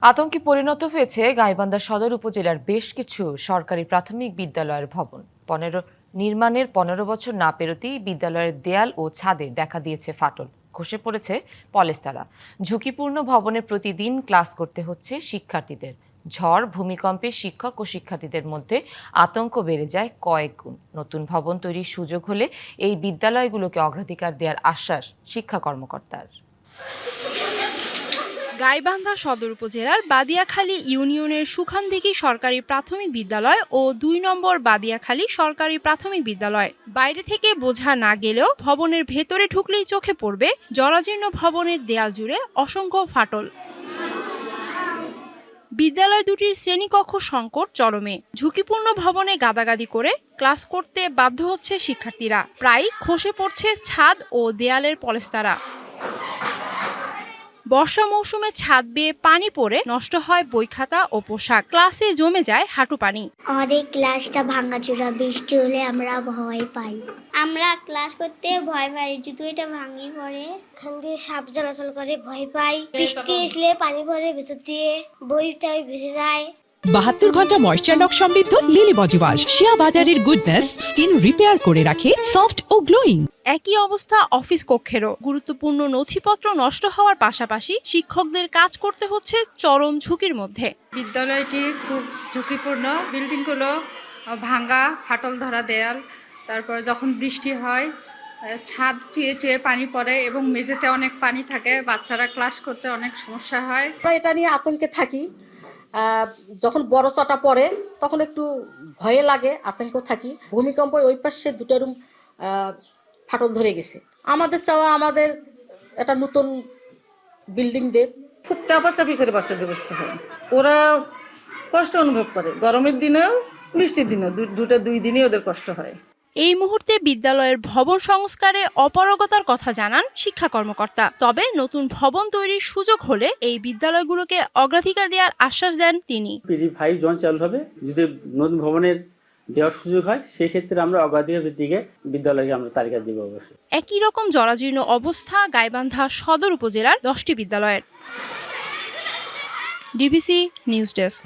আতঙ্কে পরিণত হয়েছে গাইবান্ধা সদর উপজেলার বেশ কিছু সরকারি প্রাথমিক বিদ্যালয়ের ভবন। নির্মাণের ১৫ বছর না পেরোতেই বিদ্যালয়ের দেয়াল ও ছাদে দেখা দিয়েছে ফাটল, খসে পড়েছে পলেস্তারা। ঝুঁকিপূর্ণ ভবনে প্রতিদিন ক্লাস করতে হচ্ছে শিক্ষার্থীদের। ঝড় ভূমিকম্পে শিক্ষক ও শিক্ষার্থীদের মধ্যে আতঙ্ক বেড়ে যায় কয়েক গুণ। নতুন ভবন তৈরির সুযোগ হলে এই বিদ্যালয়গুলোকে অগ্রাধিকার দেওয়ার আশ্বাস শিক্ষা কর্মকর্তার। গাইবান্ধা সদর উপজেলার বাদিয়াখালী ইউনিয়নের সুখানদিঘি সরকারি প্রাথমিক বিদ্যালয় ও ২ নম্বর বাদিয়াখালী সরকারি প্রাথমিক বিদ্যালয়। বাইরে থেকে বোঝা না গেলেও ভবনের ভেতরে ঢুকলেই চোখে পড়বে জরাজীর্ণ ভবনের দেয়াল জুড়ে অসংখ্য ফাটল। বিদ্যালয় দুটির শ্রেণীকক্ষ সংকট চরমে। ঝুঁকিপূর্ণ ভবনে গাদাগাদি করে ক্লাস করতে বাধ্য হচ্ছে শিক্ষার্থীরা। প্রায় খসে পড়ছে ছাদ ও দেয়ালের পলেস্তারা। বর্ষা মৌসুমে ছাদ বেয়ে পানি পড়ে নষ্ট হয় বই খাতা ও পোশাক। ক্লাসে জমে যায় হাঁটু পানি। আমাদের ক্লাসটা ভাঙাচোরা, বৃষ্টি হলে আমরা ভয় পাই। আমরা ক্লাস করতে ভয় পাই, জুতো এটা ভাঙি পড়ে, এখান দিয়ে সাপ চলাচল করে, ভয় পাই। বৃষ্টি আসলে পানি পড়ে ভেতর দিয়ে, বইটাই ভেসে যায়। ৭২ ঘন্টা ময়েশ্চার লক সমৃদ্ধ লিলি বডি ওয়াশ শিয়া বাটারের গুডনেস স্কিন রিপেয়ার করে রাখে সফট ও গ্লোয়িং। একই অবস্থা অফিস কক্ষেরও। গুরুত্বপূর্ণ নথিপত্র নষ্ট হওয়ার পাশাপাশি শিক্ষকদের কাজ করতে হচ্ছে চরম ঝুঁকির মধ্যে। বিদ্যালয়টি খুব ঝুঁকিপূর্ণ। বিল্ডিংগুলো ভাঙা, ফাটল ধরা দেয়াল, তারপর যখন বৃষ্টি হয় ছাদ চুয়ে চুয়ে পানি পড়ে এবং মেঝেতে অনেক পানি থাকে, বাচ্চারা ক্লাস করতে অনেক সমস্যা হয়। আমরা এটা নিয়ে আতঙ্কে থাকি। যখন বড় চটা পড়ে তখন একটু ভয়ে লাগে, আতঙ্ক থাকি। ভূমিকম্প ওই পাশে 2টা রুম ফাটল ধরে গেছে। আমাদের চাওয়া আমাদের একটা নতুন বিল্ডিং দেব। খুব চাপাচাপি করে বাচ্চাদের বসতে হয়, ওরা কষ্ট অনুভব করে। গরমের দিনেও বৃষ্টির দিনেও, দুই দিনই ওদের কষ্ট হয়। এই মুহূর্তে বিদ্যালয়ের ভবন সংস্কারে অপারগতার কথা জানান শিক্ষা কর্মকর্তা। তবে নতুন ভবন তৈরির সুযোগ হলে এই বিদ্যালয়গুলোকে অগ্রাধিকার দেওয়ার আশ্বাস দেন তিনি। PG5 জন চালু হবে, যদি নতুন ভবনের দেওয়ার সুযোগ হয় সেই ক্ষেত্রে আমরা অগ্রাধিকার ভিত্তিকে বিদ্যালয়কে আমরা তালিকা দিব অবশ্যই। একই রকম জরাজীর্ণ অবস্থা গাইবান্ধা সদর উপজেলার 10টি বিদ্যালয়ের। DBC news desk.